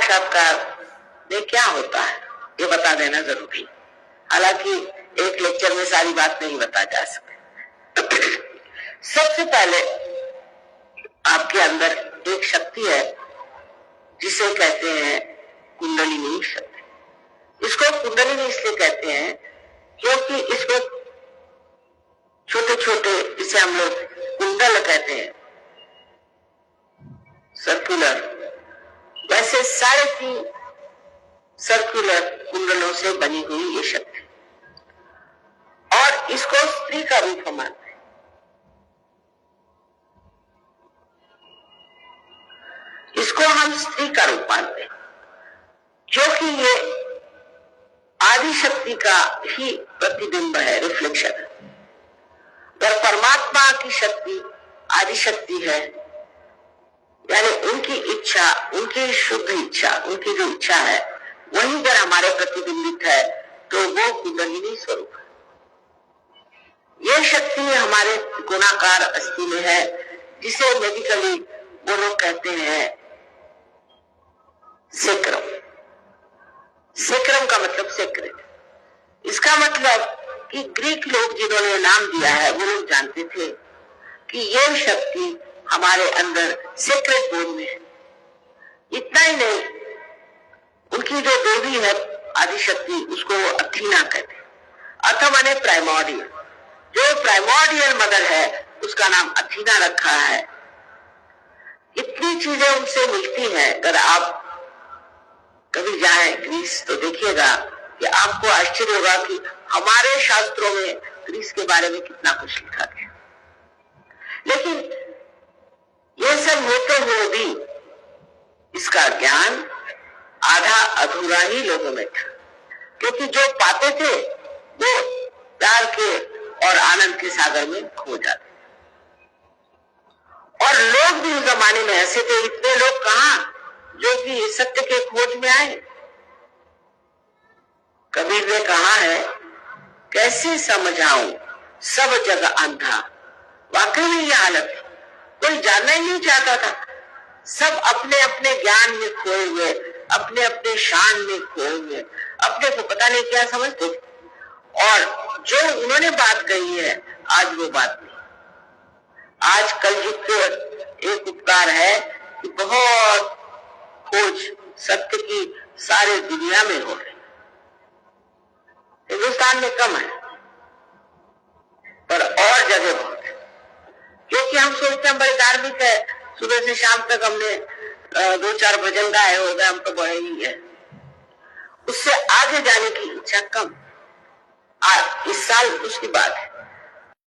साक्षात्कार में क्या होता है ये बता देना जरूरी। हालांकि एक लेक्चर में सारी बात नहीं बता जा सकती। सबसे पहले आपके अंदर एक शक्ति है जिसे कहते हैं कुंडलिनी शक्ति। इसको कुंडलिनी इसलिए कहते हैं क्योंकि इसमें छोटे छोटे, जिसे हम लोग कुंडल कहते हैं, सर्कुलर, वैसे 3.5 सर्कुलर कुंडलों से बनी हुई ये शक्ति, और इसको स्त्री का रूप मानते हैं। इसको हम स्त्री का रूप मानते हैं क्योंकि ये आदि शक्ति का ही प्रतिबिंब है, रिफ्लेक्शन है। और परमात्मा की शक्ति आदि शक्ति है, यानी उनकी इच्छा, उनकी शुद्ध इच्छा, उनकी जो इच्छा है वही अगर हमारे प्रतिबिंबित है तो वो कुंडलिनी स्वरूप है। ये शक्ति हमारे गुणाकार अस्थि में है, जिसे मेडिकली वो लोग कहते हैं सेक्रम। सेक्रम का मतलब सेक्रेट। इसका मतलब कि ग्रीक लोग जिन्होंने नाम दिया है वो लोग जानते थे कि ये शक्ति हमारे अंदर सेक्रेट बोन में है। इतना ही नहीं, उनकी जो देवी है आदि शक्ति, उसको वो अथीना कहते हैं। अथ माने प्राइमोर्डियल, जो प्राइमोर्डियल मदर है उसका नाम अथीना रखा है। इतनी चीजें उनसे मिलती हैं। अगर आप कभी जाएं ग्रीस तो देखिएगा कि आपको आश्चर्य होगा कि हमारे शास्त्रों में ग्रीस के बारे में कितना कुछ लिखा गया। लेकिन ये सब होते हुए भी इसका ज्ञान आधा अधूरा ही लोगों में था, क्योंकि जो पाते थे वो प्यार के और आनंद के सागर में खो जाते। और लोग भी उस जमाने में ऐसे थे, इतने लोग कहां जो कि सत्य के खोज में आए। कबीर ने कहा है, कैसे समझाऊं सब जग अंधा। वाकई में ये हालत है, कोई जानना ही नहीं चाहता था। सब अपने अपने ज्ञान में खोए हुए, अपने अपने शान में खोए हुए, अपने को पता नहीं क्या समझते थे। और जो उन्होंने बात कही है आज वो बात नहीं। आज कलयुग को एक उपकार है कि बहुत खोज सत्य की सारे दुनिया में हो रही, हिंदुस्तान में कम है पर और जगह बहुत है। क्योंकि हम सोचते हैं बड़े धार्मिक है, सुबह से शाम तक हमने 2-4 भजन गाए हो गए, हम तो बड़े ही है। उससे आगे जाने की इच्छा कम। इस साल उसकी बात है,